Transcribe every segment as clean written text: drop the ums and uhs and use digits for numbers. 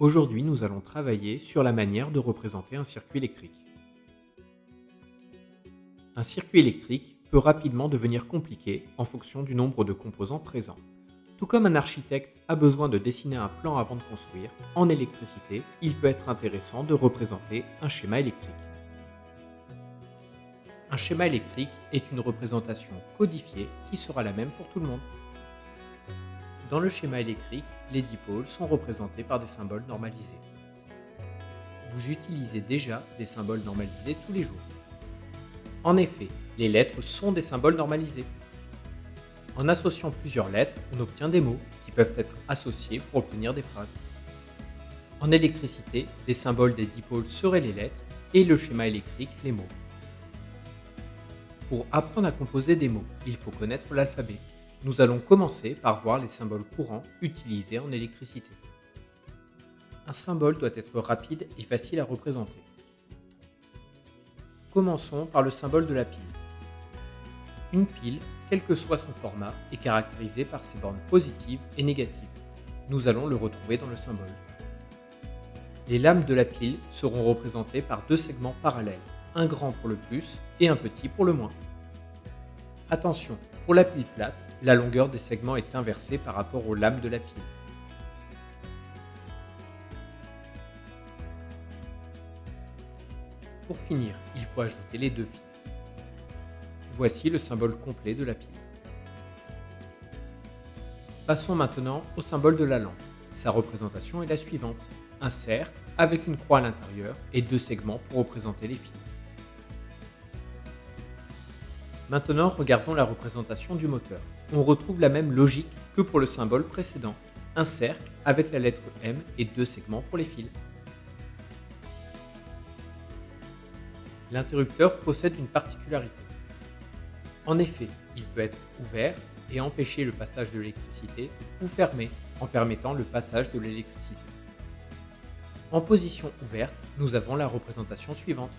Aujourd'hui, nous allons travailler sur la manière de représenter un circuit électrique. Un circuit électrique peut rapidement devenir compliqué en fonction du nombre de composants présents. Tout comme un architecte a besoin de dessiner un plan avant de construire, en électricité, il peut être intéressant de représenter un schéma électrique. Un schéma électrique est une représentation codifiée qui sera la même pour tout le monde. Dans le schéma électrique, les dipôles sont représentés par des symboles normalisés. Vous utilisez déjà des symboles normalisés tous les jours. En effet, les lettres sont des symboles normalisés. En associant plusieurs lettres, on obtient des mots qui peuvent être associés pour obtenir des phrases. En électricité, les symboles des dipôles seraient les lettres et le schéma électrique les mots. Pour apprendre à composer des mots, il faut connaître l'alphabet. Nous allons commencer par voir les symboles courants utilisés en électricité. Un symbole doit être rapide et facile à représenter. Commençons par le symbole de la pile. Une pile, quel que soit son format, est caractérisée par ses bornes positives et négatives. Nous allons le retrouver dans le symbole. Les lames de la pile seront représentées par deux segments parallèles, un grand pour le plus et un petit pour le moins. Attention, pour la pile plate, la longueur des segments est inversée par rapport aux lames de la pile. Pour finir, il faut ajouter les deux fils. Voici le symbole complet de la pile. Passons maintenant au symbole de la lampe. Sa représentation est la suivante. Un cercle avec une croix à l'intérieur et deux segments pour représenter les fils. Maintenant, regardons la représentation du moteur. On retrouve la même logique que pour le symbole précédent. Un cercle avec la lettre M et deux segments pour les fils. L'interrupteur possède une particularité. En effet, il peut être ouvert et empêcher le passage de l'électricité ou fermé en permettant le passage de l'électricité. En position ouverte, nous avons la représentation suivante.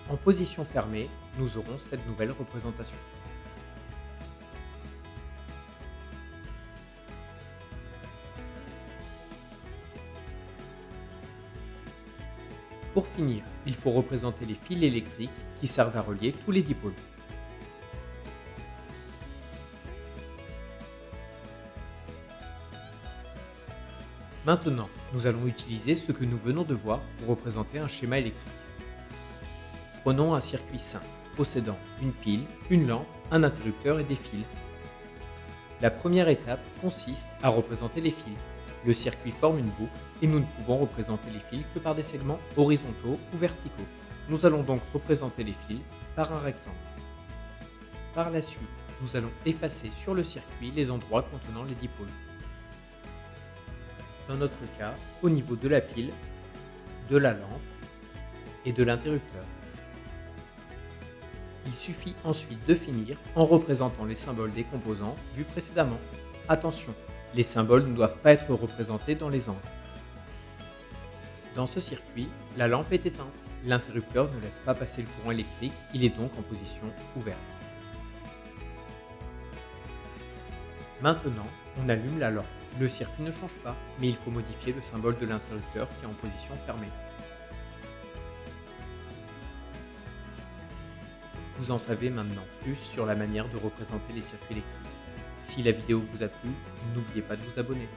En position fermée, nous aurons cette nouvelle représentation. Pour finir, il faut représenter les fils électriques qui servent à relier tous les dipôles. Maintenant, nous allons utiliser ce que nous venons de voir pour représenter un schéma électrique. Prenons un circuit simple, possédant une pile, une lampe, un interrupteur et des fils. La première étape consiste à représenter les fils. Le circuit forme une boucle et nous ne pouvons représenter les fils que par des segments horizontaux ou verticaux. Nous allons donc représenter les fils par un rectangle. Par la suite, nous allons effacer sur le circuit les endroits contenant les dipôles. Dans notre cas, au niveau de la pile, de la lampe et de l'interrupteur. Il suffit ensuite de finir en représentant les symboles des composants vus précédemment. Attention, les symboles ne doivent pas être représentés dans les angles. Dans ce circuit, la lampe est éteinte. L'interrupteur ne laisse pas passer le courant électrique, il est donc en position ouverte. Maintenant, on allume la lampe. Le circuit ne change pas, mais il faut modifier le symbole de l'interrupteur qui est en position fermée. Vous en savez maintenant plus sur la manière de représenter les circuits électriques. Si la vidéo vous a plu, n'oubliez pas de vous abonner.